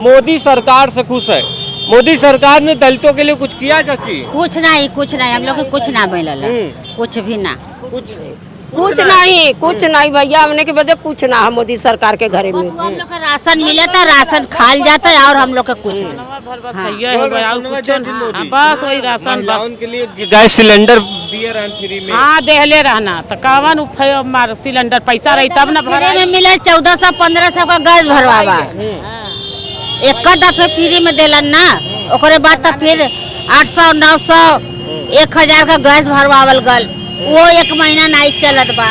मोदी सरकार से खुश है। मोदी सरकार ने दलितों के लिए कुछ किया चाची? कुछ नहीं हम लोग को कुछ ना मिलल, कुछ भी ना, कुछ नहीं भैया, हमने के बदले कुछ ना है मोदी सरकार के घरे में। हम लोग का राशन मिला था, राशन खाल जाता है और हम लोग का कुछ नहीं। बस वही राशन बस उनके लिए गैस सिलेंडर दिए रहन फ्री में। हाँ देहले रहना तो कावन मार सिलेंडर पैसा रही तब ना फ्री में मिले 1400-1500 का गैस भरवावा, एक दफे फ्री में देलन ना, ओकरे बाद तब फिर 800-900 1000 का गैस भरवावल गल, वो एक महीना नहीं चलत बा।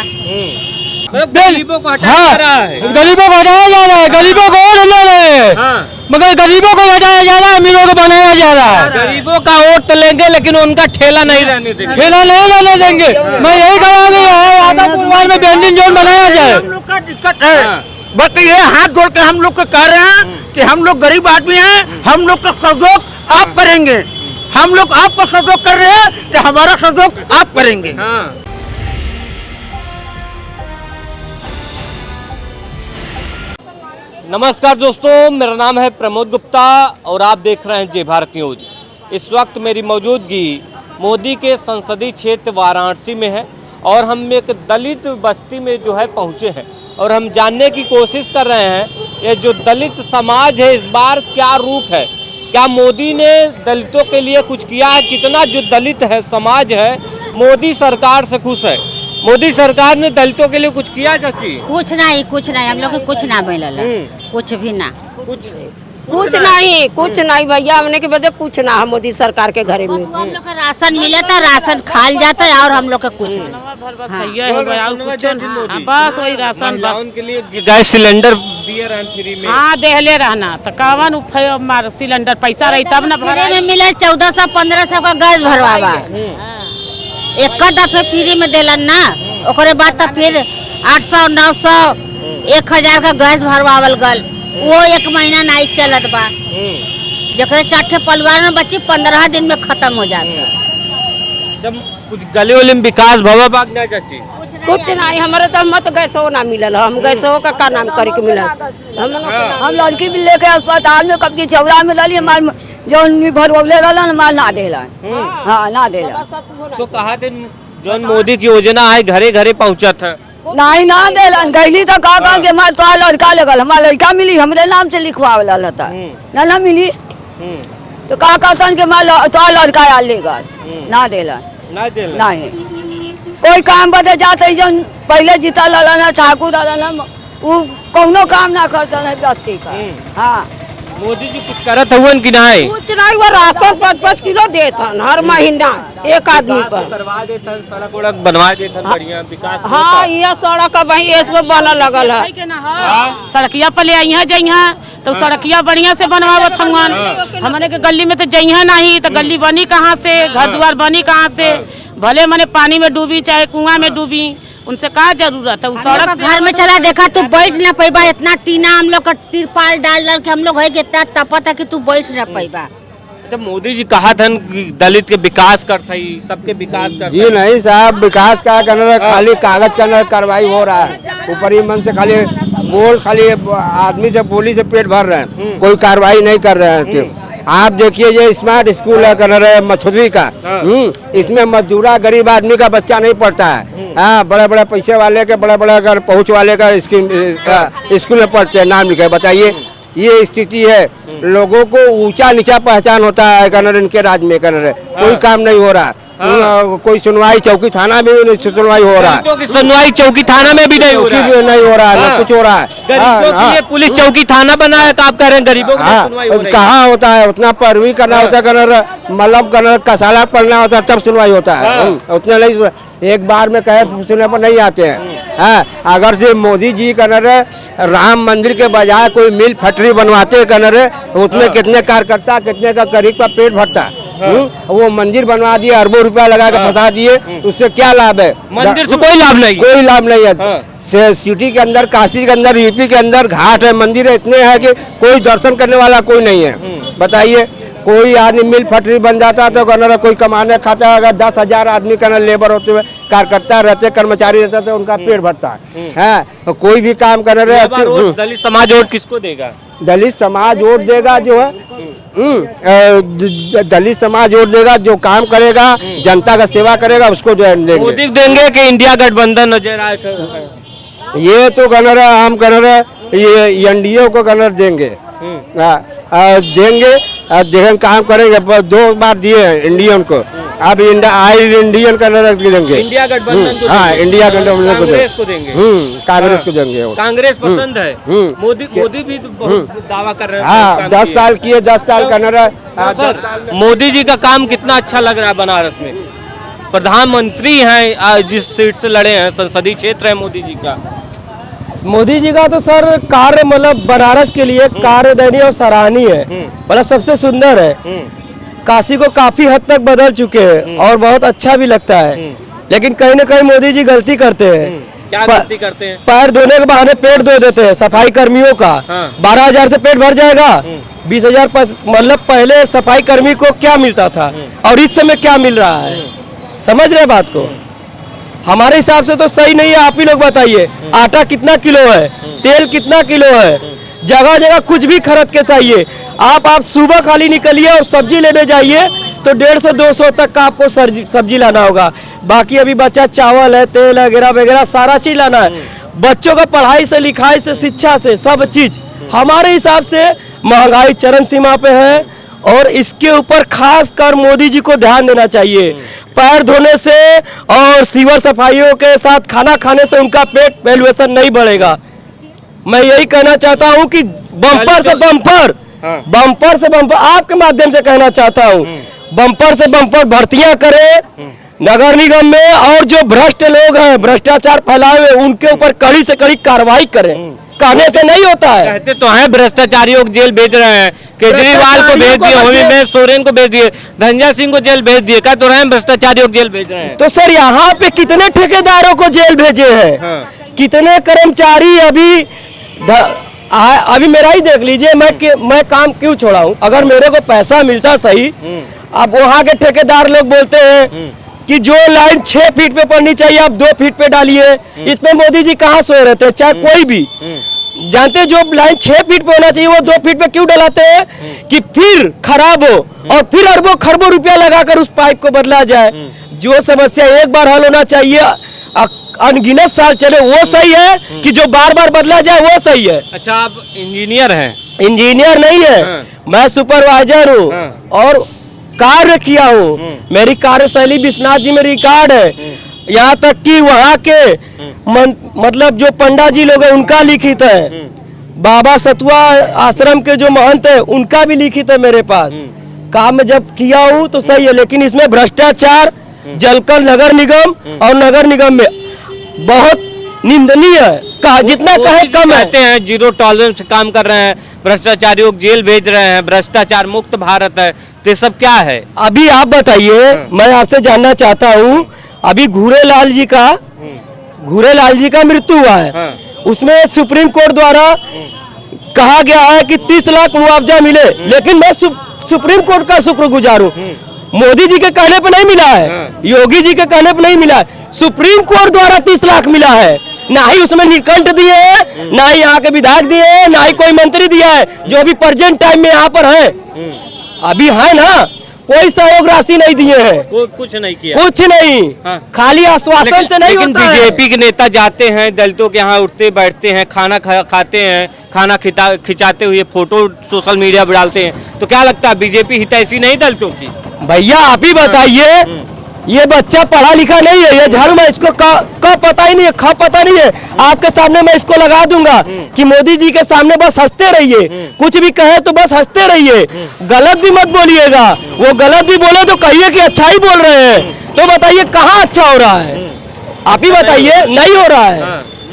गरीबों को हटाया जा रहा है, गरीबों को हटाया जा रहा है, गरीबों को और ले रहे हैं, मगर गरीबों को हटाया जा रहा है, अमीरों को बनाया जा रहा है। गरीबों का वोट तो लेंगे लेकिन उनका ठेला नहीं रहने देंगे, ठेला नहीं रहने देंगे। मैं यही कहा गया है आदापुर में वेंडिंग जोन बनाया जाए। हम लोग का दिक्कत है, बट ये हाथ जोड़ के हम लोग को कह रहे हैं कि हम लोग गरीब आदमी हैं, हम लोग का सहयोग आप करेंगे, हम लोग आपका सहयोग कर रहे हैं तो हमारा सहयोग आप करेंगे। नमस्कार दोस्तों, मेरा नाम है प्रमोद गुप्ता और आप देख रहे हैं जय भारत न्यूज। इस वक्त मेरी मौजूदगी मोदी के संसदीय क्षेत्र वाराणसी में है और हम एक दलित बस्ती में जो है पहुंचे हैं और हम जानने की कोशिश कर रहे हैं ये जो दलित समाज है इस बार क्या रूप है, क्या मोदी ने दलितों के लिए कुछ किया है, कितना जो दलित है समाज है मोदी सरकार से खुश है। मोदी सरकार ने दलितों के लिए कुछ किया चाची? कुछ नहीं हम लोग को कुछ ना मिलल, कुछ भी ना, कुछ नहीं भैया, हमने के बदले कुछ ना है मोदी सरकार के घरे में। हम लोग का राशन मिला था, राशन खाल जाता है और हम लोग का कुछ नहीं। बस वही राशन बस उनके लिए गैस सिलेंडर दिए रहन फ्री में। हाँ देहले रहना तो कावन मार सिलेंडर पैसा रही तब ना फ्री में मिले 1400-1500 का गैस भरवावा, एक दफे फ्री में देलन ना, ओकरे बाद तब फिर 800-900 1000 का गैस भरवावल गल, वो एक महीना नहीं चलत बा। जकरे 4 परिवार में बच्ची 15 दिन में खत्म हो जाता। जब कुछ गले वाले में विकास भवा बाग ना चाची? कुछ नहीं, हमारे तो मत गैसो ना मिलल, हम गैसो का नाम करे के मिलल। हम लड़की भी लेके अस्पताल में कब की चौरा में लली, हमारे जो भरवले रहलन माल ना देलन। हाँ ना देलन। तो कहा थे जौन मोदी की योजना है घरे घरे पहुंचा था, नहीं ना देलन, गईली तो कहा के माल तो लड़का लगल, हमारा लड़का मिली हमरे नाम से लिखवावला था ना मिली तो कहा कहतन के माल तो लड़का आ लेगा, ना देलन नहीं। कोई काम बदे जाते जो पहले जीता ललन ठाकुर ललन वो कौनो काम ना करता है व्यक्ति का। हाँ मोदी जी कुछ करत हुवन कि नहीं? कुछ नहीं, वो राशन 5-5 किलो देथन हर महीना एक आदमी पर। करवा देथन, सड़क उड़क बनवा देथन, बढ़िया विकास। हाँ ये सड़क वही ऐसो बना लगल है, सड़किया पर ले आई जइहा तो सड़किया बढ़िया से बनवावत हवन। हमने के गली में तो जइहा नहीं तो गली बनी कहाँ से, घर द्वार बनी कहाँ से, भले मने पानी में डूबी चाहे कुआं में डूबी, उनसे क्या जरूरत है। सड़क घर में चला देखा तू बैठ ना पैबा, इतना टीना हम लोग का तिरपाल डाल के हम लोग है कितना तपत है कि तू बैठ ना पैबा। जब मोदी जी कहा था कि दलित के विकास करता ही, सबके विकास करता जी नहीं साहब, विकास का करना खाली कागज का कार्रवाई हो रहा है, ऊपर ही मन से खाली आदमी से बोली से पेट भर रहे हैं, कोई कार्रवाई नहीं कर रहे हैं। आप देखिए ये स्मार्ट स्कूल है कर रहे मछुरी का, इसमें मजदूरा गरीब आदमी का बच्चा नहीं पढ़ता है। हाँ बड़े बड़े पैसे वाले के बड़े बड़े अगर पहुँच वाले का स्कूल में पढ़ते हैं, नाम लिखे। बताइए ये स्थिति है, लोगों को ऊंचा नीचा पहचान होता है कन्नड़ इनके राज्य में। कन्नड़ कोई काम नहीं हो रहा, कोई सुनवाई चौकी थाना में भी नहीं सुनवाई हो रहा है, सुनवाई चौकी थाना में भी नहीं हो रहा है, कुछ हो रहा है। गरीबों के लिए पुलिस चौकी थाना बना है तो आप कह रहे हैं गरीबों की सुनवाई हो रही है? कहाँ होता है, उतना पैरवी करना होता है कन्नड़, मतलब कन्नड़ कसाला पढ़ना होता है तब सुनवाई होता है, उतना नहीं। एक बार में कहे सुनने पर नहीं आते हैं। हाँ अगर से मोदी जी कन्नड़ राम मंदिर के बजाय कोई मिल फैक्ट्री बनवाते कन्नड़, उसमें कितने कार्यकर्ता कितने का गरीब का पेट भरता। वो मंदिर बनवा दिए, अरबों रुपया लगा के फंसा दिए, उससे क्या लाभ है? मंदिर से कोई लाभ नहीं, कोई लाभ नहीं है। सिटी के अंदर, काशी के अंदर, यूपी के अंदर घाट है, मंदिर है, इतने हैं कि कोई दर्शन करने वाला कोई नहीं है। बताइए कोई आदमी मिल फैक्ट्री बन जाता तो कन्नड़ कोई कमाने खाता, अगर 10,000 आदमी कन्नड़ लेबर होते हुए कार्यकर्ता रहते, कर्मचारी रहते तो उनका पेट भरता है। कोई भी काम कन्नड़ दलित समाज वोट किसको देगा? दलित समाज वोट देगा जो है दलित समाज वोट देगा, जो काम करेगा, जनता का सेवा करेगा, उसको जो है देंगे। मोदी देंगे कि इंडिया गठबंधन नजर आए? ये तो गनर हम गनर ये एनडीए को गनर देंगे, देंगे, देखें काम करेंगे। 2 बार दिए हैं इंडियन को, अब इंडियन गनर देंगे। इंडिया गठबंधन को हाँ, देंगे। इंडिया गठबंधन को कांग्रेस को देंगे। कांग्रेस को देंगे। कांग्रेस पसंद है। मोदी भी तो बहुत दावा कर रहे हैं। हाँ, 10 साल किए, 10 साल गनर। मोदी जी का काम कितना अच्छा लग रहा है बनारस में? प्रधानमंत्री हैं, जिस सीट से लड़े हैं, संसदीय क्षेत्र है मोदी जी का। मोदी जी का तो सर कार्य मतलब बनारस के लिए कार्य दयनीय और सराहनीय है, मतलब सबसे सुंदर है। काशी को काफी हद तक बदल चुके हैं और बहुत अच्छा भी लगता है, लेकिन कहीं ना कहीं मोदी जी गलती करते हैं। क्या गलती करते हैं? पैर धोने के बहाने पेट धो देते हैं सफाई कर्मियों का। 12,000 से पेट भर जाएगा, 20,000 मतलब पहले सफाई कर्मी को क्या मिलता था और इस समय क्या मिल रहा है, समझ रहे बात को? हमारे हिसाब से तो सही नहीं है। आप ही लोग बताइए, आटा कितना किलो है, तेल कितना किलो है, जगह जगह कुछ भी खरीद के चाहिए। आप सुबह खाली निकलिए और सब्जी लेने जाइए तो 150-200 तक का आपको सब्जी लाना होगा। बाकी अभी बचा चावल है, तेल वगैरह वगैरह सारा चीज लाना है। बच्चों का पढ़ाई से, लिखाई से, शिक्षा से, सब चीज हमारे हिसाब से महंगाई चरम सीमा पे है और इसके ऊपर खास कर मोदी जी को ध्यान देना चाहिए। पैर धोने से और सीवर सफाइयों के साथ खाना खाने से उनका पेट वैल्यूएशन नहीं बढ़ेगा। मैं यही कहना चाहता हूं कि बम्पर से बम्पर, बम्पर से बम्पर आपके माध्यम से कहना चाहता हूं, बम्पर से बम्पर भर्तियां करें नगर निगम में, और जो भ्रष्ट लोग हैं, भ्रष्टाचार फैलाए हुए, उनके ऊपर कड़ी से कड़ी कार्रवाई करें। कहने से नहीं होता है। कहते तो हैं भ्रष्टाचारियों को जेल भेज रहे हैं, केजरीवाल को भेज दिए, हेमंत सोरेन को भेज दिए, धनंजय सिंह को जेल भेज दिए। कह तो रहे हैं भ्रष्टाचारियों को जेल भेज रहे हैं। तो सर यहाँ पे कितने ठेकेदारों को जेल भेजे हैं, कितने कर्मचारी अभी मेरा ही देख लीजिए, मैं काम क्यों छोड़ा हूँ? अगर मेरे को पैसा मिलता सही, अब वहाँ के ठेकेदार लोग बोलते हैं कि जो लाइन 6 फीट पे पड़नी चाहिए आप 2 फीट पे डालिए। इसमें मोदी जी कहाँ सोए रहते हैं? चाहे कोई भी जानते, जो लाइन 6 फीट पे होना चाहिए वो 2 फीट पे क्यों डलाते हैं? कि फिर खराब हो और फिर अरबों खरबों रुपया लगाकर उस पाइप को बदला जाए। जो समस्या एक बार हल होना चाहिए, अनगिनत साल चले, वो सही है कि जो बार बार बदला जाए वो सही है। अच्छा, आप इंजीनियर हैं? इंजीनियर नहीं है, मैं सुपरवाइजर हूँ और कार्य किया हूँ। मेरी कार्यशैली विश्वनाथ जी में रिकॉर्ड है। यहाँ तक कि वहाँ के मतलब जो पंडा जी लोग हैं उनका लिखित है, बाबा सतुआ आश्रम के जो महंत है उनका भी लिखित है मेरे पास। काम जब किया हूँ तो सही है, लेकिन इसमें भ्रष्टाचार जलकर नगर निगम और नगर निगम में बहुत निंदनीय है। कहा जितना कहे कम है। कहते हैं जीरो टॉलरेंस से काम कर रहे हैं, भ्रष्टाचारियों को जेल भेज रहे हैं, भ्रष्टाचार मुक्त भारत है, तो सब क्या है? अभी आप बताइए, मैं आपसे जानना चाहता हूँ, अभी घूरेलाल जी का मृत्यु हुआ है, उसमें सुप्रीम कोर्ट द्वारा कहा गया है कि 30 लाख मुआवजा मिले, लेकिन मैं सुप्रीम कोर्ट का शुक्रगुजार हूँ, मोदी जी के कहने पर नहीं मिला है, योगी जी के कहने पर नहीं मिला है, सुप्रीम कोर्ट द्वारा 30 लाख मिला है। ना ही उसमें निकंठ दिए हैं, ना ही यहाँ के विधायक दिए हैं, ना ही कोई मंत्री दिया है, जो अभी प्रेजेंट टाइम में यहाँ पर है, अभी है ना, कोई सहयोग राशि नहीं दिए हैं, कुछ नहीं किया, कुछ नहीं। खाली आश्वासन से नहीं होता है। बीजेपी के नेता जाते हैं, दलितों के यहाँ उठते बैठते हैं, खाना खाते हैं, खाना खिंचाते हुए फोटो सोशल मीडिया पर डालते हैं, तो क्या लगता है बीजेपी हितैषी नहीं दलितों की? भैया आप ही बताइए, ये बच्चा पढ़ा लिखा नहीं है, ये झाड़ू में इसको का पता ही नहीं है, खा पता नहीं है। आपके सामने मैं इसको लगा दूंगा कि मोदी जी के सामने बस हंसते रहिए, कुछ भी कहे तो बस हंसते रहिए, गलत भी मत बोलिएगा। वो गलत भी बोले तो कहिए कि अच्छा ही बोल रहे हैं। तो बताइए कहाँ अच्छा हो रहा है? आप ही बताइए, नहीं हो रहा है।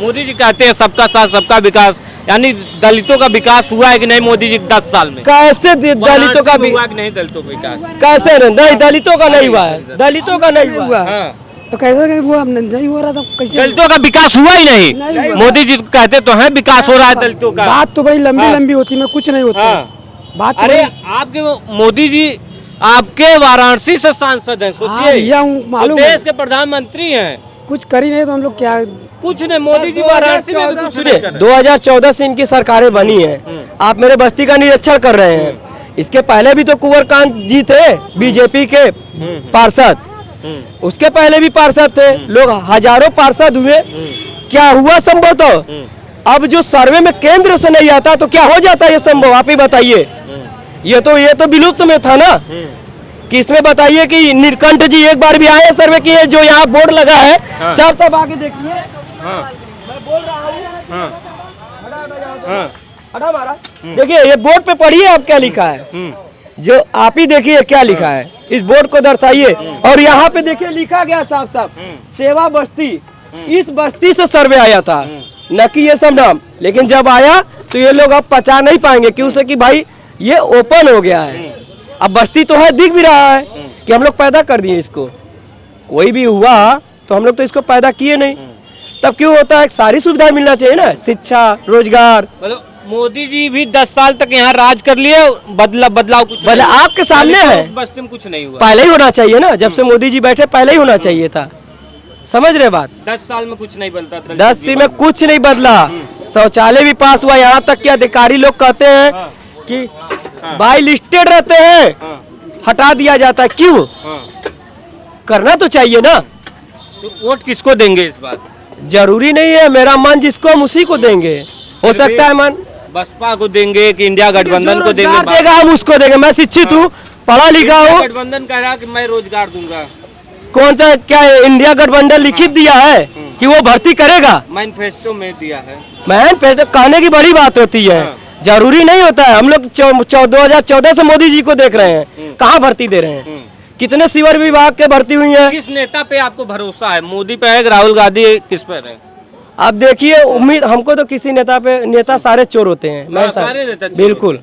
मोदी जी कहते हैं सबका साथ सबका विकास, यानी दलितों का विकास हुआ है कि नहीं मोदी जी 10 साल में? कैसे दलितों का हुआ कि नहीं दलितों का विकास? कैसे नहीं, दलितों का नहीं हुआ है, दलितों का नहीं हुआ। तो कैसे हुआ? नहीं हो रहा था, कैसे? दलितों का विकास हुआ ही नहीं। मोदी जी कहते तो हैं विकास हो रहा है दलितों का। बात तो बड़ी लंबी होती है, कुछ नहीं होता। बात अरे आपके मोदी जी आपके वाराणसी से सांसद हैं, सोचिए, मालूम, देश के प्रधानमंत्री हैं, कुछ कर ही नहीं तो हम लोग क्या। कुछ नहीं, मोदी जी वाराणसी में भी कुछ नहीं कर रहे। 2014 से इनकी सरकारें बनी है, आप मेरे बस्ती का निरीक्षण कर रहे हैं। इसके पहले भी तो कुंवरकांत जी थे बीजेपी के पार्षद, उसके पहले भी पार्षद थे, लोग हजारों पार्षद हुए, क्या हुआ संभव? तो अब जो सर्वे में केंद्र से नहीं आता तो क्या हो जाता है ये संभव? आप ही बताइए। ये तो विलुप्त में था ना, कि इसमें बताइए कि नीलकंठ जी एक बार भी आए सर्वे किए, जो यहाँ बोर्ड लगा है, सब आगे देखिए। मैं बोल रहा हूँ, हटा महाराज, देखिए ये बोर्ड पे पढ़िए आप क्या लिखा है, जो आप ही देखिए क्या लिखा है, इस बोर्ड को दर्शाइए। और यहाँ पे देखिए लिखा गया साफ साफ, सेवा बस्ती, इस बस्ती से सर्वे आया था, न कि ये सब नाम। लेकिन जब आया तो ये लोग अब पचा नहीं पाएंगे, क्यों से कि भाई ये ओपन हो गया है। अब बस्ती तो है, दिख भी रहा है कि हम लोग पैदा कर दिए इसको। कोई भी हुआ तो हम लोग तो इसको पैदा किए नहीं, तब क्यों होता है? सारी सुविधाएं मिलना चाहिए ना, शिक्षा, रोजगार। मतलब मोदी जी भी 10 साल तक यहाँ राज कर लिए, बदलाव कुछ भले आपके सामने है, बस्ती में कुछ नहीं हुआ। पहले ही होना चाहिए ना, जब से मोदी जी बैठे पहले ही होना चाहिए था। समझ रहे बात? 10 साल में कुछ नहीं बदलता, 10 में कुछ नहीं बदला। शौचालय भी पास हुआ, यहाँ तक कि अधिकारी लोग कहते हैं कि बाई लिस्टेड रहते हैं, हटा दिया जाता है। क्यों? करना तो चाहिए ना। तो वोट किसको देंगे इस बार? जरूरी नहीं है, मेरा मन जिसको हम उसी को देंगे। हो सकता है मन बसपा को देंगे कि इंडिया गठबंधन को देंगे? देगा हम उसको देंगे। मैं शिक्षित हूँ, पढ़ा लिखा हूँ। गठबंधन कह रहा कि मैं रोजगार दूंगा। कौन सा, क्या इंडिया गठबंधन लिखित दिया है कि वो भर्ती करेगा? मैनिफेस्टो में दिया है। मैनिफेस्टो कहने की बड़ी बात होती है, जरूरी नहीं होता है। हम लोग 2014 से मोदी जी को देख रहे हैं, कहाँ भर्ती दे रहे हैं? कितने सीवर विभाग के भर्ती हुई है? किस नेता पे आपको भरोसा है? मोदी पे है, राहुल गांधी, किस पर है? आप देखिए, उम्मीद हमको तो किसी नेता पे, नेता सारे चोर होते हैं। मैं सारे नेता चोर बिल्कुल,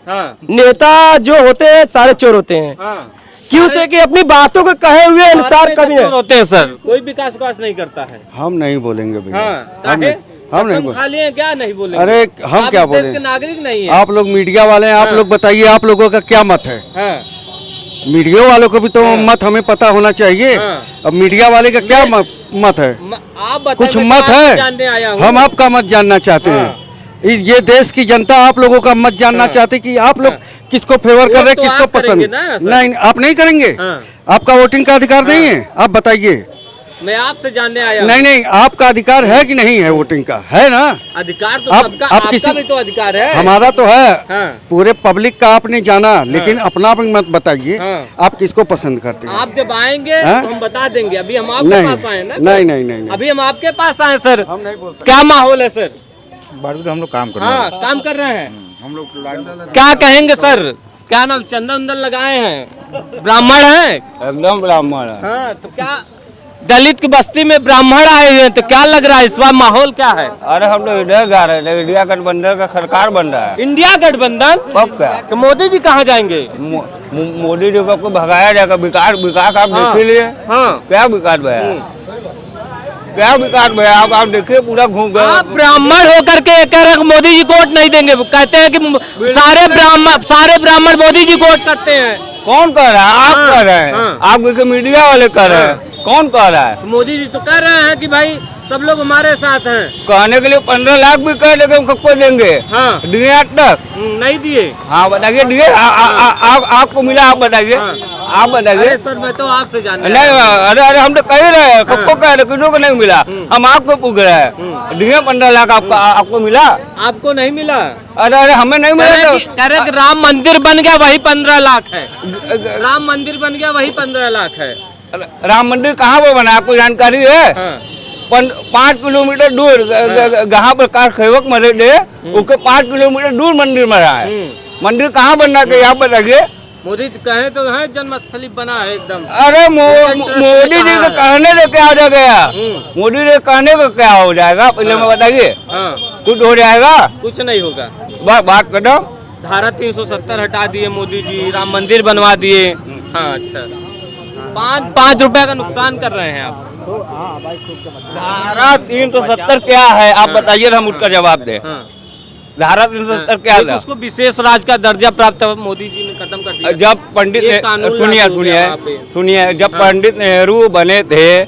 हाँ। नेता जो होते हैं सारे चोर होते हैं। हाँ। क्यों से कि अपनी बातों को कहे हुए अनुसार कभी होते हैं सर, कोई विकास नहीं करता है। हम नहीं बोलेंगे भैया। हाँ, हम नहीं खा लिए क्या नहीं बोलेंगे? अरे हम क्या बोले? देश के नागरिक नहीं है। आप लोग मीडिया वाले हैं, आप लोग बताइए आप लोगों का क्या मत है? मीडिया वालों को भी तो मत हमें पता होना चाहिए। अब मीडिया वाले का क्या मत है? आप कुछ मत है? हम आपका मत जानना चाहते हैं। ये देश की जनता आप लोगों का मत जानना चाहती कि आप लोग किसको फेवर कर रहे हैं, किसको पसंद नहीं। आप नहीं करेंगे, आपका वोटिंग का अधिकार नहीं है। आप बताइए, मैं आपसे जानने आया। नहीं, आपका अधिकार है कि नहीं है? वोटिंग का है ना अधिकार तो सबका, आपका भी तो अधिकार है। हमारा तो है। हाँ। पूरे पब्लिक का आपने जाना, लेकिन अपना भी मत बताइए। आप किसको पसंद करते हैं? आप जब आएंगे तो हम बता देंगे। अभी हम आपके पास आए ना? नहीं, अभी हम आपके पास आए सर। हम नहीं बोल सकते। क्या माहौल है सर? हम लोग काम कर रहे हैं। हाँ, काम कर रहे हैं। हम लोग क्या कहेंगे सर? क्या नाम, चंदन उंदन लगाए हैं, ब्राह्मण हैं? एकदम ब्राह्मण है। हाँ, तो क्या दलित की बस्ती में ब्राह्मण आए हुए हैं, तो क्या लग रहा है इस बार माहौल क्या है? अरे हम लोग इधर जा रहे हैं, इंडिया गठबंधन का सरकार बन रहा है। इंडिया गठबंधन? अब क्या? तो मोदी जी कहाँ जाएंगे? मोदी जी को भगाया जाएगा। विकास आप देख लिए। हाँ। क्या विकास भैया? क्या विकास भैया? आप देखिए, पूरा घूम गए। आप ब्राह्मण होकर के कह रहे मोदी जी को वोट नहीं देंगे, कहते हैं कि सारे ब्राह्मण मोदी जी को वोट करते हैं। कौन कह रहा है? आप कह रहे हैं। आप मीडिया वाले कह रहे हैं। कौन कह रहा है? मोदी जी तो कह रहे हैं कि भाई सब लोग हमारे साथ हैं। कहने के लिए 15 लाख भी कह देंगे, हम सबको देंगे। हाँ। दिए आज तक? नहीं दिए। हाँ बताइए, दिए? आपको मिला? आप बताइए। आप बताइए सर, मैं तो आपसे जानना। नहीं, अरे हम तो कह रहे हैं, सबको कह रहे, किसी को नहीं मिला। हम आपको पूछ रहे हैं, दिए 15 लाख आपको मिला? आपको नहीं मिला? अरे हमें नहीं मिला। कह रहे कि राम मंदिर बन गया वही 15 लाख है। राम मंदिर बन गया वही 15 लाख है। राम मंदिर कहाँ पर बना, आपको जानकारी है? 5 किलोमीटर दूर, जहाँ पर कार सेवक मरे थे, उसके 5 किलोमीटर दूर मंदिर बना है। मंदिर कहाँ बनना चाहिए आप बताइए? मोदी जी कहे तो है जन्मस्थली बना है एकदम। अरे मोदी जी को कहने से क्या हो जाएगा? मोदी जी कहने को क्या हो जाएगा? पहले मैं बताइए। कुछ हो जाएगा? कुछ नहीं होगा। बात करो। धारा 370 हटा दिए मोदी जी, राम मंदिर बनवा दिए। हाँ, अच्छा, 5 रुपए का नुकसान कर रहे हैं आप। धारा 370 क्या है आप बताइए, हम उसका जवाब दे। धारा 370 क्या है? उसको विशेष राज्य का दर्जा प्राप्त मोदी जी ने खत्म कर दिया। जब पंडित सुनिए, जब पंडित नेहरू बने थे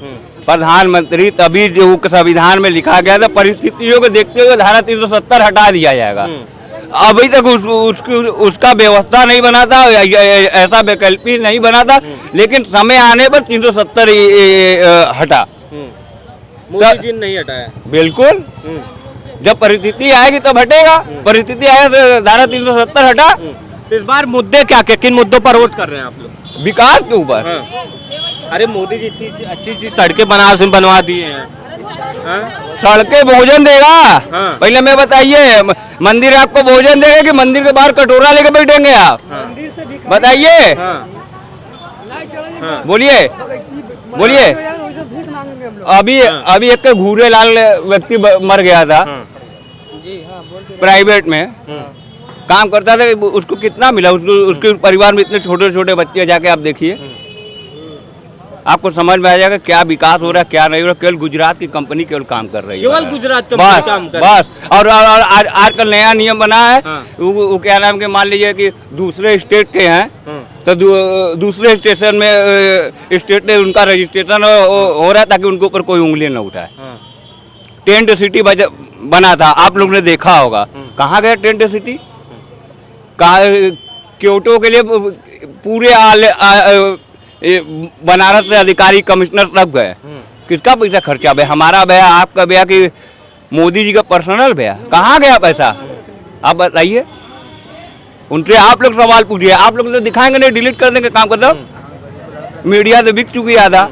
प्रधानमंत्री तभी जो संविधान में लिखा गया था, परिस्थितियों को देखते हुए धारा 370 हटा दिया जाएगा। अभी तक उसका व्यवस्था नहीं बना था, ऐसा वैकल्पिक नहीं बना था, लेकिन समय आने पर 370 हटा। मोदी जी ने नहीं हटाया। बिल्कुल, जब परिस्थिति आएगी तब हटेगा। परिस्थिति आएगा तो धारा 370 हटा। इस बार मुद्दे क्या क्या, किन मुद्दों पर वोट कर रहे हैं आप लोग? विकास के ऊपर। अरे मोदी जी इतनी अच्छी सड़कें बनवा दिए हैं। सड़कें भोजन देगा। पहले मैं बताइए, मंदिर आपको भोजन देगा कि मंदिर के बाहर कटोरा लेकर बैठेंगे आप? बताइए, बोलिए बोलिए। अभी एक घूरे लाल व्यक्ति मर गया था, प्राइवेट में काम करता था। उसको कितना मिला? उसके परिवार में इतने छोटे छोटे बच्चे, जाके आप देखिए, आपको समझ में आ जाएगा क्या विकास हो रहा है, क्या नहीं हो रहा। केवल गुजरात की कंपनी केवल काम कर रही है, केवल गुजरात कंपनी काम कर रही है। बस। और आजकल नया नियम बना है, वो क्या नाम के, मान लीजिए कि दूसरे स्टेट के हैं, तो दूसरे स्टेशन में स्टेट ने उनका रजिस्ट्रेशन हो रहा है ताकि उनके ऊपर कोई उंगली न उठाए। टेंट सिटी बना था, आप लोग ने देखा होगा। कहाँ गया टेंट सिटी? क्योटो के लिए पूरे बनारस से अधिकारी कमिश्नर सब गए। किसका पैसा खर्चा भैया? हमारा भैया, आपका भैया, कि मोदी जी का पर्सनल भैया? कहाँ गया पैसा? आप बताइए। उनसे आप लोग सवाल पूछिए। आप लोग तो दिखाएंगे नहीं, डिलीट कर देंगे काम करते। मीडिया तो बिक चुकी है, आधा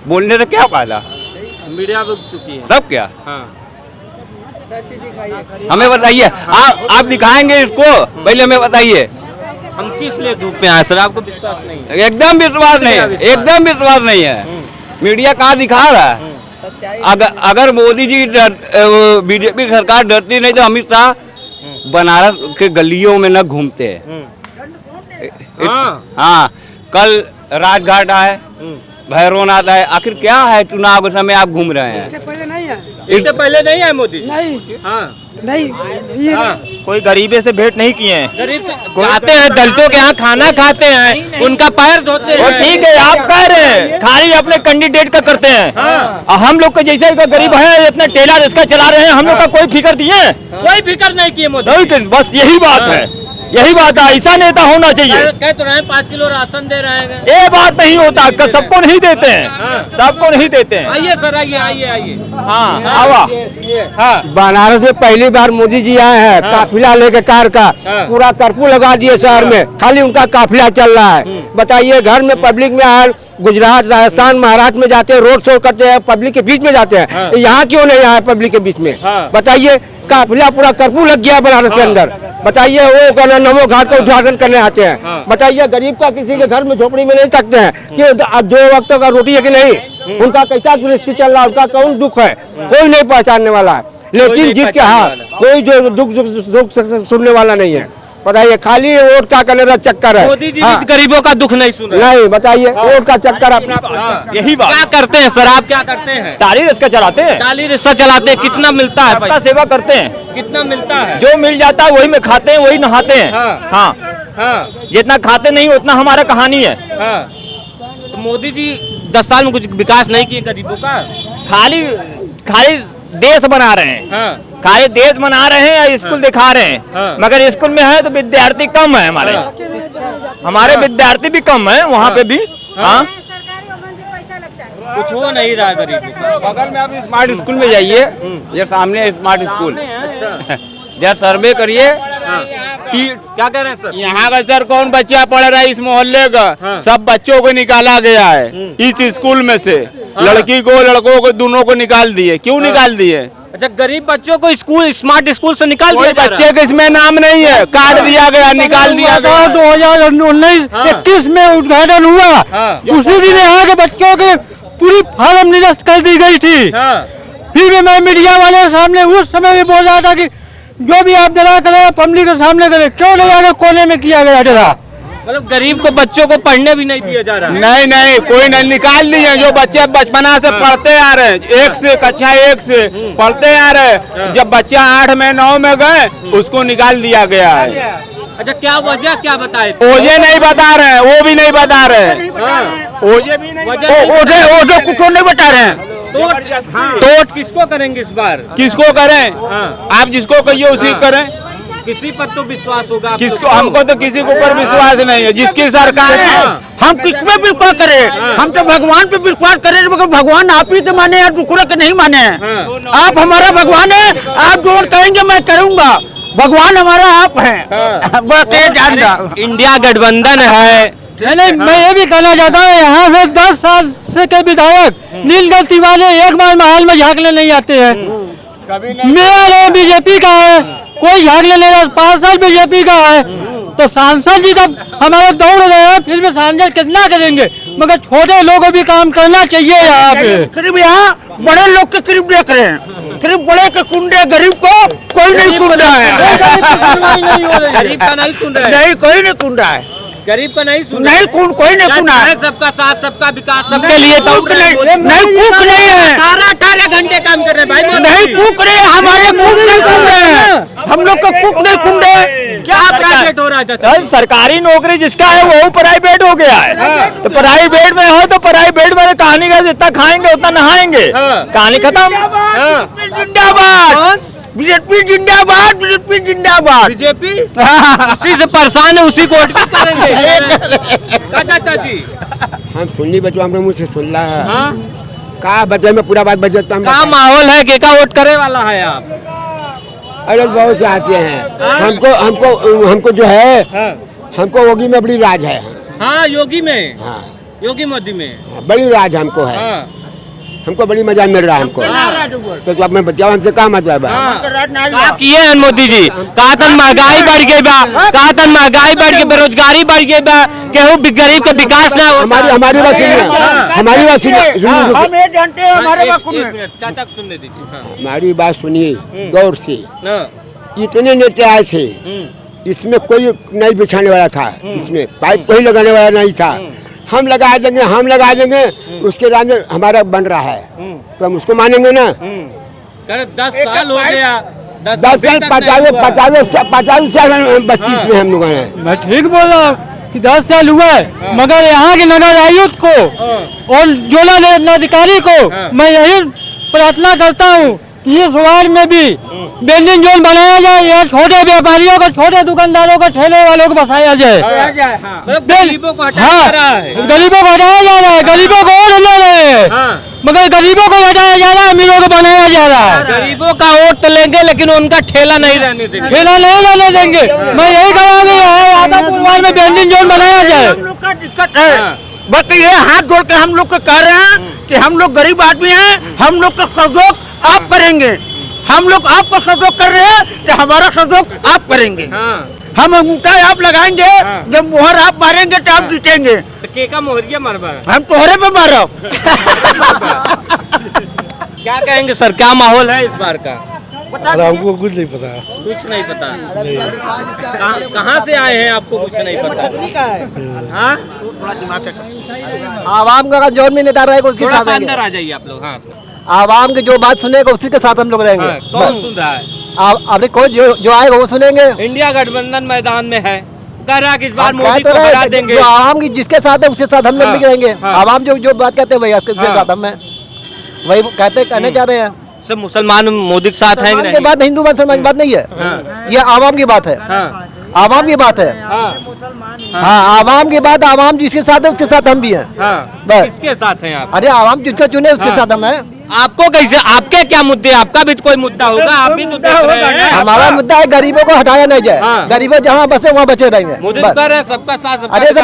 बोलने से क्या फायदा? मीडिया बिक चुकी है, सब क्या? हमें बताइए, आप दिखाएंगे इसको? पहले हमें बताइए। हम किस लिए धूप में आए सर? आपको विश्वास नहीं है? एकदम विश्वास नहीं है, एकदम विश्वास नहीं है। मीडिया कहाँ दिखा रहा है? अगर मोदी जी बीजेपी सरकार डरती नहीं तो अमित शाह बनारस के गलियों में न घूमते। हाँ, कल राजघाट आए, भैरवनाथ आए। आखिर क्या है, चुनाव के समय आप घूम रहे हैं? इसके पहले नहीं है, इससे पहले नहीं है मोदी? नहीं नहीं, कोई गरीबे से भेंट नहीं किए हैं। गरीब से आते हैं, दलितों के यहाँ खाना खाते हैं, उनका पैर धोते हैं। ठीक है, आप कह रहे हैं खाली अपने कैंडिडेट का करते हैं। हम लोग का जैसे गरीब है, इतना ठेला रिक्शा चला रहे हैं, हम लोग का कोई फिक्र दिए? कोई फिक्र नहीं किए मोदी। बस यही बात है, यही बात है। ऐसा नेता होना चाहिए। कह तो रहे हैं 5 किलो राशन दे रहे हैं। ये बात नहीं होता, सबको नहीं देते हैं, सबको नहीं देते हैं। आइए सर, आइए। हाँ, आवा। बनारस में पहली बार मोदी जी आए हैं, काफिला लेके कार का। पूरा कर्फ्यू लगा दिए शहर में, खाली उनका काफिला चल रहा है। बताइए, घर में पब्लिक में आए, गुजरात, राजस्थान, महाराष्ट्र में जाते हैं, रोड शो करते हैं, पब्लिक के बीच में जाते हैं। यहाँ क्यों नहीं आए पब्लिक के बीच में? बताइए, काफिला पूरा कर्फ्यू लग गया बनारस के अंदर। बताइए, वो कहना नमो घाट का उद्घाटन करने आते हैं। बताइए, गरीब का किसी के घर में झोपड़ी में नहीं सकते हैं कि अब 2 वक्त का रोटी है कि नहीं? उनका कैसा गृहस्थी चल रहा है, उनका कौन दुख है, कोई नहीं पहचानने वाला है। लेकिन जिसके हाँ कोई जो दुख सुनने वाला नहीं है। बताइए, खाली वोट का करने का चक्कर है। मोदी जी गरीबों का दुख नहीं सुन रहे। नहीं, बताइए, वोट का चक्कर अपना। यही बात। क्या करते हैं सर, आप क्या करते हैं? टाली रिक्शा चलाते हैं, टाली रिक्शा चलाते हैं। कितना मिलता है? सबका सेवा करते हैं। कितना मिलता है? जो मिल जाता है वही में खाते हैं, वही नहाते हैं। हाँ, जितना खाते नहीं उतना हमारा कहानी है। तो मोदी जी 10 साल में कुछ विकास नहीं किए गरीबों का? खाली देश बना रहे हैं, खाली देश बना रहे हैं, स्कूल दिखा रहे हैं। मगर स्कूल में है तो विद्यार्थी कम है, हमारे विद्यार्थी भी कम है वहाँ पे भी। हाँ, कुछ हो नहीं रहा गरीबों का। बगल में आप स्मार्ट स्कूल में जाइए, ये सामने स्मार्ट स्कूल, जरा सर्वे करिए। क्या कह रहे हैं सर? यहाँ का सर कौन बच्चा पढ़ रहा है इस मोहल्ले का? सब बच्चों को निकाला गया है इस स्कूल में से। लड़की को, लड़कों को, दोनों को निकाल दिए। क्यों निकाल दिए? अच्छा, गरीब बच्चों को स्कूल, स्मार्ट स्कूल से निकाल दिया जा रहा है। बच्चे के इसमें नाम नहीं है, काट दिया गया, निकाल दिया गया। 2019-21 में उद्घाटन हुआ, उसी दिन यहाँ के बच्चों के पूरी फार्म निरस्त कर दी गई थी। फिर भी मैं मीडिया वाले सामने उस समय भी बोल रहा था कि जो भी आप डरा करें पब्लिक के सामने करें, क्यों नहीं आगे कोने में किया गया डरा? मतलब गरीब को, बच्चों को पढ़ने भी नहीं दिया जा रहा? नहीं, कोई नहीं, निकाल दिए। जो बच्चे बचपना से पढ़ते आ रहे हैं, 1 से कक्षा 1 से पढ़ते आ रहे हैं, जब बच्चा 8 में 9 में गए उसको निकाल दिया गया है। अच्छा, क्या वजह क्या बताए? ओजे नहीं बता रहे हैं, वो भी नहीं बता रहे हैं। ओजे भी नहीं, ओजे कुछ नहीं बता रहे हैं। तो किसको करेंगे इस बार? किसको करें? हाँ। आप जिसको कहिए उसी करें। किसी पर तो विश्वास होगा आपको। किसको? हमको तो किसी के ऊपर विश्वास नहीं है। जिसकी सरकार है हम किस पे विश्वास करें? हम तो भगवान पे विश्वास करें, मगर भगवान आप ही तो माने, दूसरे के नहीं माने। आप हमारा भगवान है, आप जो कहेंगे मैं करूंगा। भगवान हमारा आप है। इंडिया गठबंधन है। नहीं, मैं ये भी कहना चाहता हूँ, यहाँ से 10 साल से के विधायक नीलकंठ तिवारी एक बार महल में झांकने नहीं आते हैं। मेयर बीजेपी का है, कोई झांकने नहीं आता। 5 साल बीजेपी का है, तो सांसद जी तब हमारे दौड़ रहे हैं, फिर भी सांसद कितना करेंगे? मगर छोटे लोगों को भी काम करना चाहिए यहाँ पे। करीब यहाँ बड़े लोग के करीब देख रहे हैं, करीब बड़े के कुंडे, गरीब को कोई नहीं कुंड रहा है। गरीब का नहीं सुन रहे। नहीं, कोई नहीं कुंड रहा है। गरीब का नहीं सुन नहीं, कोई नहीं सुना है। सबका साथ, सबका विकास, सबके लिए तो कूक नहीं है। 18 घंटे काम कर रहे भाई। नहीं कूक रहे, हमारे कूक नहीं कुंड है। हम लोग का कूक नहीं कुंड है। क्या प्राइवेट हो रहा है? सरकारी नौकरी जिसका है वो प्राइवेट हो गया है। तो प्राइवेट में हो तो प्राइवेट में कहानी का जितना खाएंगे उतना नहाएंगे। कहानी खत्म। जिंदाबाद बीजेपी, जिंदाबाद बीजेपी, जिंदाबाद बीजेपी। उसी से परेशान है, उसी को वोट भी करेंगे। चाचा जी हम सुननी बचवा हमने मुझसे सुन रहा है। हाँ? का बचे में पूरा बात बचता क्या माहौल है? केका वोट करे वाला है आप? अरे बहुत से आते हैं। हमको जो है, हमको योगी में बड़ी राज है। हाँ, योगी में। हाँ, योगी मोदी में बड़ी राज हमको है। हाँ। हमको बड़ी मजा मिल रहा है हमको। तो अब मैं बच्चा हमसे क्या मतलब है? क्या किए हैं मोदी जी? कहा था महंगाई बढ़ गई बा, कहा था महंगाई बढ़ गई, बेरोजगारी बढ़ गई बा, केहू गरीब का विकास ना हो। हमारी बात सुनिए, हमारी बात सुनिए, हम ये जानते हैं हमारे बात सुनिए। चाचा को सुनने दीजिए। हमारी बात सुनिए गौर से। इतने नेता आए थे, इसमें कोई नहीं बिछाने वाला था, इसमें पाइप कोई लगाने वाला नहीं था। हम लगा देंगे, उसके राज में हमारा बन रहा है, तो हम उसको मानेंगे ना। 10 साल हो गया, 10 साल 50 साल 32 में हम लोग हैं। मैं ठीक बोल रहा हूँ कि 10 साल हुआ है, मगर यहाँ के नगर आयुक्त को और जोला अधिकारी को मैं यही प्रार्थना करता हूँ कि इस वार्ड में भी वेंडिंग जोन बनाया जाए। यहाँ छोटे व्यापारियों को, छोटे दुकानदारों को, ठेले वालों को बसाया जाए। गरीबों को हटाया जा रहा है। गरीबों को हटाया जा रहा है, गरीबों को और ले रहे हैं, मगर गरीबों को हटाया जा रहा है, अमीरों को बनाया जा रहा है। गरीबों का वोट तो लेंगे, लेकिन उनका ठेला नहीं रहने देंगे। ठेला नहीं रहने देंगे। मैं यही कहा गया है, आदापुर वार्ड में वेंडिंग जोन बनाया जाए। हम लोग का दिक्कत है, बस ये हाथ जोड़ के हम लोग को कह रहे हैं कि हम लोग गरीब आदमी हैं, हम लोग का सहयोग आप करेंगे। हम लोग आपका सहयोग कर रहे हैं तो हमारा सहयोग आप करेंगे। हम अंगूठा आप लगाएंगे, जब मुहर आप मारेंगे तो आप जीतेंगे। तो केका मोहरिया मरबा, हम तोहरे पे मारो। क्या कहेंगे सर, क्या माहौल है इस बार का? हमको कुछ नहीं पता। कुछ नहीं पता। कहाँ से आए हैं, आपको कुछ नहीं पता? हाँ, आवाम का जोन में नेता रहेगा उसके साथ अंदर आ जाइए आप लोग। हाँ सर, आवाम की जो बात सुनेगा उसी के साथ हम लोग रहेंगे। कौन सुन रहा है? आपने कौन जो आएगा वो सुनेंगे। इंडिया गठबंधन मैदान में है, कह रहा कि इस बार मोदी को हरा देंगे। जो आवाम की जिसके साथ है उसके साथ हम लोग भी रहेंगे। आवाम जो बात कहते हैं वही उसके साथ हम वही कहने चाह रहे हैं। सब मुसलमान मोदी के साथ हैं। के बात हिंदू मुसलमान की बात नहीं है, ये आवाम की बात है। आवाम की बात है। हाँ, आवाम की बात, आवाम जिसके साथ है उसके साथ हम भी हैं। बस किसके साथ हैं आप? अरे आवाम जिसको चुने उसके साथ हम हैं। आपको कैसे, आपके क्या मुद्दे? आपका भी कोई मुद्दा होगा, आप भी तो देख रहे हैं। हमारा मुद्दा है गरीबों को हटाया नहीं जाए। गरीबों जहाँ बसे वहाँ बचे रहेंगे। मोदी कर रहे हैं सबका साथ। अरे सब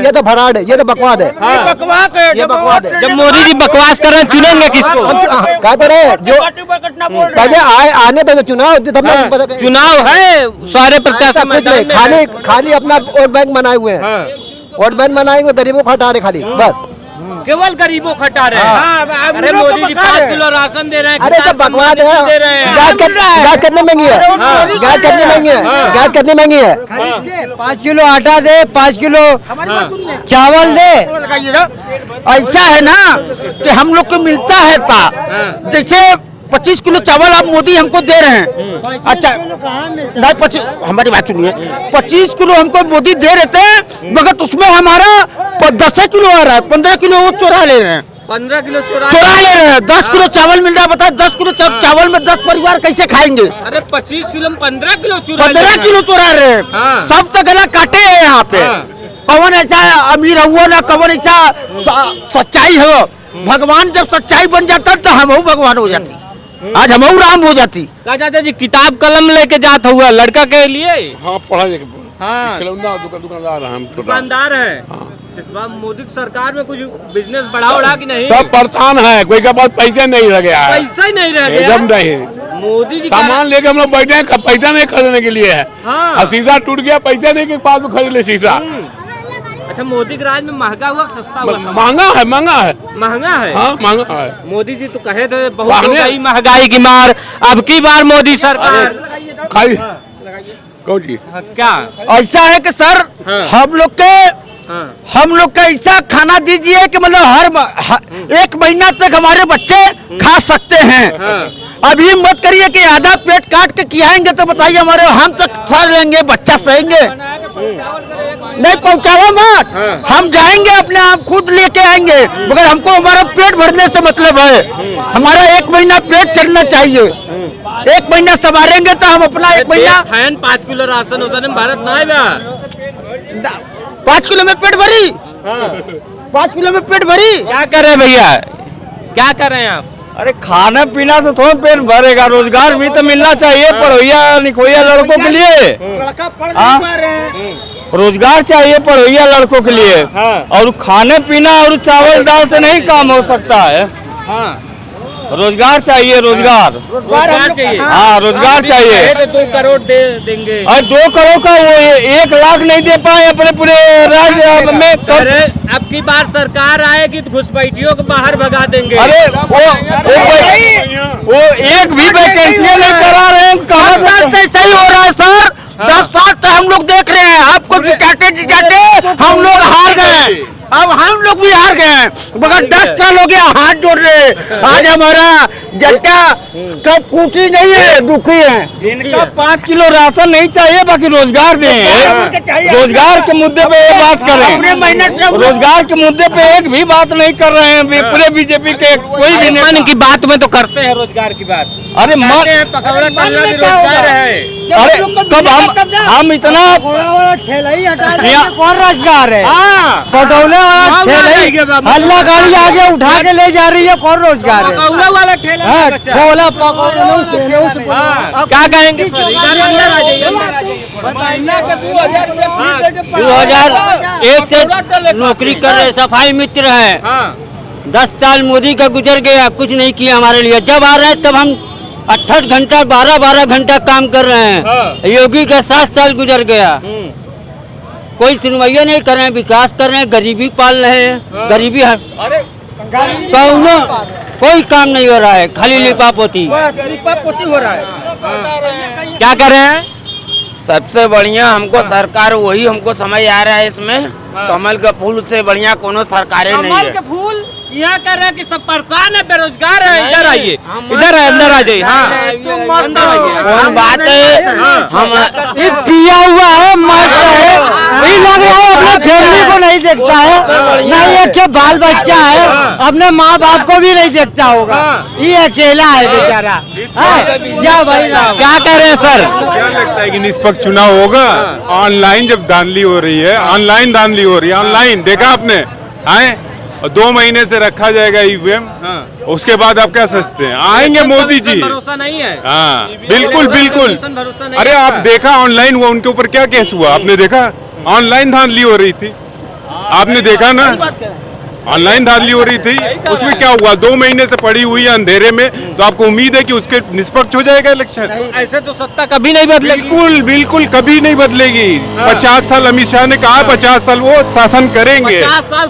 ये तो फराड है, ये तो बकवाद है। ये बकवाद है। जब मोदी जी बकवास कर रहे हैं, चुनेंगे किसको? कहते रहे जो पहले आने तो चुनाव, चुनाव है, सारे प्रत्याशी खाली अपना वोट बैंक बनाए हुए हैं। वोट बैंक बनाए हुए, गरीबों को हटा रहे खाली, बस केवल गरीबों को हटा रहे हैं। अरे मोदी जी 5 किलो राशन दे रहे हैं। अरे सब बकवाद है। गैस कितनी महंगी है? गैस कितनी महंगी है? गैस कितनी महंगी है? 5 किलो आटा दे, 5 किलो चावल दे। ऐसा है ना कि हम लोग को मिलता है था, जैसे 25 किलो चावल आप मोदी हमको दे रहे हैं। अच्छा नहीं, 25, हमारी बात सुनिए, 25 किलो हमको मोदी दे रहे थे, मगर उसमें हमारा 10 किलो आ रहा है, 15 किलो वो चुरा ले रहे हैं। 15 किलो चुरा ले रहे हैं। 10 किलो चावल मिल रहा है, बताए 10 किलो चावल में 10 परिवार कैसे खाएंगे? अरे 25 किलो में 15 किलो चुरा 15 किलो चुरा रहे हैं। हाँ। सब तो गला काटे हैं यहाँ पे। कौन ऐसा अमीर हुआ ना, कौन ऐसा सच्चाई है। भगवान जब सच्चाई बन जाता तो हम भगवान हो जाती, आज हम राम हो जाती। कहा जाता जी किताब कलम लेके जात हुआ लड़का के लिए। हाँ पढ़ा लिखा, हाँ दुकानदार हम दुकानदार है। इस बार मोदी की सरकार में कुछ बिजनेस बढ़ा कि नहीं? सब परेशान है, कोई के पास पैसा नहीं रह गया है, पैसा ही नहीं रह गया एकदम नहीं। मोदी जी सामान लेके हम लोग बैठे हैं, पैसा नहीं खरीदने के लिए है। हाँ। शीशा टूट गया, पैसा नहीं के पास में खरीद ले शीशा। अच्छा, मोदी के राज में महंगा हुआ सस्ता हुआ? महंगा है, महंगा है, महंगा है। हाँ महंगा है। मोदी जी तो कहे थे बहुत हो गई महंगाई की मार, अब की बार मोदी सरकार खाई कौन जी क्या ऐसा है कि सर हम लोग का ऐसा खाना दीजिए कि मतलब हर 1 महीना तक हमारे बच्चे खा सकते हैं। अब ये मत करिए कि आधा पेट काट के खिलाएंगे तो बताइए हमारे हम तक सह लेंगे, बच्चा सहेंगे नहीं। पहुंचावा मत, हम जाएंगे अपने आप खुद लेके आएंगे, मगर हमको हमारा पेट भरने से मतलब है। हमारा 1 महीना पेट चलना चाहिए। 1 महीना संभालेंगे तो हम अपना 1 महीना 5 किलो राशन होता है भारत ना 5 किलो में पेट भरी। 5 किलो में पेट भरी। क्या कर रहे हैं भैया, क्या कर रहे हैं आप? अरे खाना पीना से थोड़ा पेट भरेगा, रोजगार भी तो मिलना चाहिए पढ़ोइया निखोइया लड़कों के लिए। रोजगार चाहिए पढ़ोइया लड़कों के लिए। और खाने पीना और चावल दाल से नहीं काम हो सकता है। रोजगार चाहिए, रोजगार चाहिए। हाँ रोजगार चाहिए। 2 करोड़ दे देंगे। और 2 करोड़ का वो 1 लाख नहीं दे पाए अपने पूरे राज्य में। अब की बार सरकार आएगी तो घुसपैठियों को बाहर भगा देंगे। अरे वो एक भी वैकेंसी नहीं करा रहे हैं। कहाँ से सही हो रहा है सर? 10 साल से हम लोग देख रहे हैं, आपको जिताते हम लोग हार गए। अब हम लोग भी हार गए, मगर 10 साल हो गया हाथ जोड़ रहे। आज हमारा जनता कब कुछ नहीं है, दुखी है। इनका 5 किलो राशन नहीं चाहिए, बाकी रोजगार दें। रोजगार के मुद्दे पे एक बात करें, रोजगार के मुद्दे पे एक भी बात नहीं कर रहे हैं पूरे बीजेपी के कोई भी। मन की बात में तो करते हैं रोजगार की बात। अरे पकौड़ा तलना भी रोजगार है। अरे कब हम इतना कौन रोजगार है? पटौले वाला ठेला हल्ला गाड़ी आगे उठा के ले जा रही है, कौन रोजगार है? पकौड़ा वाला ठेला ठोला क्या कहेंगे? 2001 से नौकरी कर रहे, सफाई मित्र है। 10 साल मोदी का गुजर गया, कुछ नहीं किया हमारे लिए। जब आ रहे हैं तब हम 8 घंटा 12 घंटा काम कर रहे हैं। योगी का 7 साल गुजर गया, कोई सुनवाइया नहीं कर रहे हैं, विकास कर रहे हैं, गरीबी पाल रहे हैं। गरीबी कोई काम नहीं हो रहा है, खाली लिपापोती हो रहा है। क्या कर रहे हैं? सबसे बढ़िया हमको सरकार वही हमको समझ आ रहा है इसमें। कमल के फूल से बढ़िया कोनो सरकारें नहीं है। कमल के फूल यहाँ कर रहे हैं कि सब परेशान है, बेरोजगार है। इधर आइए, इधर है, अंदर आ जाइए। कौन बात है? हम पिया हुआ है, मस्त है, ये लग रहा है अपने फैमिली को नहीं देखता है, नहीं एक बाल बच्चा है, अपने माँ बाप को भी नहीं देखता होगा, ये अकेला है बेचारा। जा भाई क्या कह रहे हैं सर? क्या लगता है कि निष्पक्ष चुनाव होगा? ऑनलाइन जब धांधली हो रही है, ऑनलाइन धांधली हो रही है, ऑनलाइन देखा आपने आए? 2 महीने से रखा जाएगा ईवीएम। उसके बाद आप क्या सोचते हैं आएंगे मोदी जी? भरोसा नहीं है। हाँ बिल्कुल बिल्कुल। अरे आप देखा ऑनलाइन हुआ, उनके ऊपर क्या केस हुआ आपने देखा? ऑनलाइन धांधली हो रही थी, आपने देखा ना? ऑनलाइन धांधली हो रही थी, उसमें क्या हुआ? 2 महीने से पड़ी हुई है अंधेरे में, तो आपको उम्मीद है कि उसके निष्पक्ष हो जाएगा इलेक्शन? ऐसे तो सत्ता कभी नहीं बदलेगी। बिल्कुल बिल्कुल कभी नहीं बदलेगी। 50 साल अमित शाह ने कहा, 50 साल वो शासन करेंगे,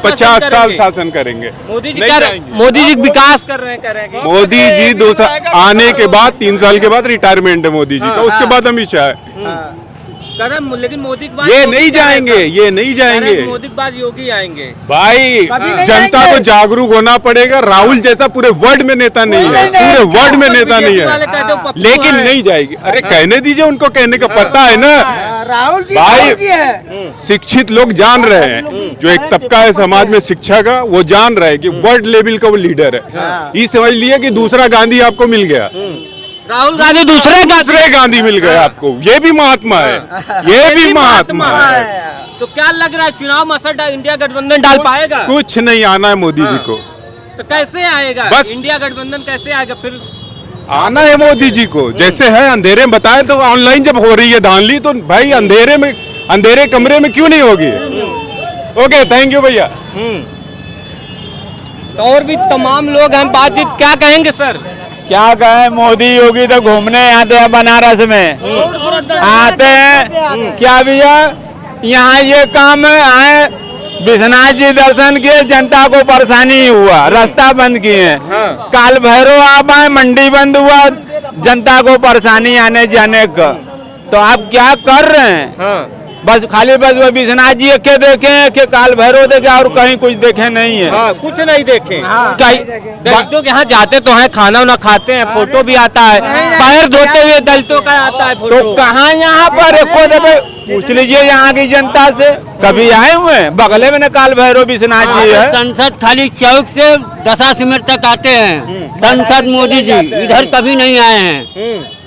50 साल शासन करेंगे। मोदी जी विकास कर रहे हैं। मोदी जी 2 साल आने के बाद 3 साल के बाद रिटायरमेंट है मोदी जी का, उसके बाद अमित शाह। कदम, लेकिन मोदी के बाद ये योगी नहीं जाएंगे, आएगा। ये नहीं जाएंगे मोदी के बाद योगी आएंगे। भाई जनता को जागरूक होना पड़ेगा। राहुल जैसा पूरे वर्ल्ड में नेता नहीं है, पूरे वर्ल्ड में नेता नहीं है, लेकिन नहीं जाएगी। अरे कहने दीजिए उनको, कहने का पता है ना राहुल जी भाई। शिक्षित लोग जान रहे हैं, जो एक तबका है समाज में शिक्षा का, वो जान रहे हैं कि वर्ल्ड लेवल का वो लीडर है। ये समझ लिया कि दूसरा गांधी आपको मिल गया, राहुल गांधी दूसरे गांधी मिल गए आपको। ये भी महात्मा है, ये भी महात्मा है। तो क्या लग रहा है चुनाव में असर इंडिया गठबंधन डाल पाएगा? कुछ नहीं आना है मोदी जी को, तो कैसे आएगा बस इंडिया गठबंधन, कैसे आएगा फिर? आना है मोदी जी को। जैसे है अंधेरे में बताए तो ऑनलाइन जब हो रही है धांधली, तो भाई अंधेरे में, अंधेरे कमरे में क्यों नहीं होगी। ओके, थैंक यू भैया। तो और भी तमाम लोग हैं, बातचीत क्या कहेंगे सर? क्या कहें, मोदी योगी तो घूमने आते हैं बनारस में, आते हैं क्या भैया, यहाँ ये काम आए, विश्वनाथ जी दर्शन किए, जनता को परेशानी हुआ, रास्ता बंद किए। काल भैरव आप आए, मंडी बंद हुआ, जनता को परेशानी आने जाने का। तो आप क्या कर रहे हैं? बस खाली बस वो विश्वनाथ जी के देखे, के काल भैरव देखे, और कहीं कुछ देखे नहीं है। कुछ नहीं देखे। दलितों के यहाँ जाते तो हैं, खाना वाना खाते हैं, फोटो भी आता है, पैर धोते हुए दलितों का आता है फोटो। तो कहाँ यहाँ पर पूछ लीजिए यहाँ की जनता से, कभी आए हुए हैं? बगले में काल भैरव विश्वनाथ जी है। संसद खाली चौक से दशाश्वमेध तक आते हैं। संसद मोदी जी इधर कभी नहीं आए हैं,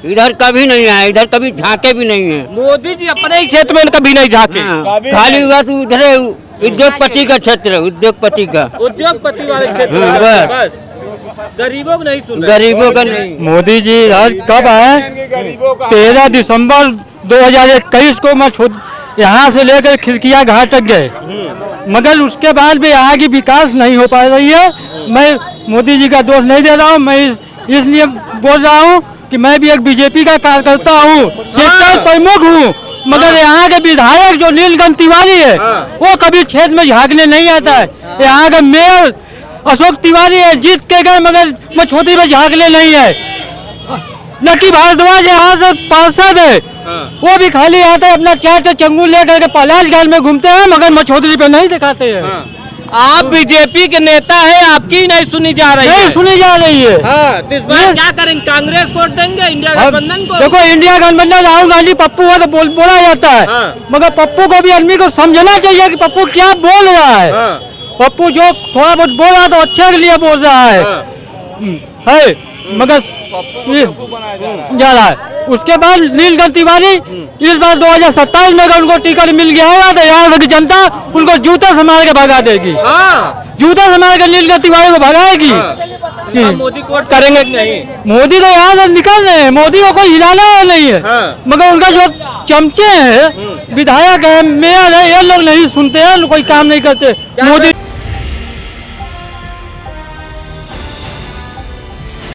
इधर कभी नहीं आए, इधर कभी झांके भी नहीं है। मोदी जी अपने ही क्षेत्र में कभी नहीं झांके। खाली बस उधर उद्योगपति का क्षेत्र, उद्योगपति का, उद्योगपति वाले क्षेत्र में बस गरीबों को नहीं सुन रहे। गरीबों का नहीं। मोदी जी आज कब आए? 13 दिसंबर 2021 को मैं यहाँ से लेकर खिड़किया घाट तक गए, मगर उसके बाद भी यहाँ की विकास नहीं हो पा रही है। मैं मोदी जी का दोष नहीं दे रहा हूँ, मैं इसलिए बोल रहा हूँ कि मैं भी एक बीजेपी का कार्यकर्ता हूँ, क्षेत्र प्रमुख हूँ, मगर यहाँ के विधायक जो नीलकंठ तिवारी है वो कभी क्षेत्र में झांकने नहीं आता है। यहाँ का मेयर अशोक तिवारी है, जीत के गए, मगर मछोती में झांकने नहीं है। लकी भारद्वाज यहाँ से पार्षद है, वो भी खाली आता है, अपना चार चंगुल लेकर के पलाश गाल में घूमते हैं, मगर मछोतरी पे नहीं दिखाते हैं। आप बीजेपी के नेता है, आपकी नहीं सुनी जा रही है। नहीं सुनी जा रही है। तो इस बार क्या करेंगे? कांग्रेस वोट देंगे इंडिया गठबंधन को? देखो, इंडिया गठबंधन राहुल गांधी पप्पू का तो बोला जाता है, मगर पप्पू को भी आदमी को समझना चाहिए कि पप्पू क्या बोल रहा है। पप्पू जो थोड़ा बहुत बोल रहा है तो अच्छे के लिए बोल रहा है, मगर जा रहा है। उसके बाद नीलकंठ तिवारी इस बार 2027 में अगर उनको टिकट मिल गया होगा तो यहाँ की जनता उनको जूता से मार के भगा देगी। जूता से मार के नीलकंठ तिवारी को भगाएगी। मोदी कोट करेंगे कि नहीं? मोदी तो यहाँ से निकल रहे हैं, मोदी को कोई हिलाना नहीं है, मगर उनका जो चमचे हैं, विधायक है, मेयर है, ये लोग नहीं सुनते हैं, कोई काम नहीं करते। मोदी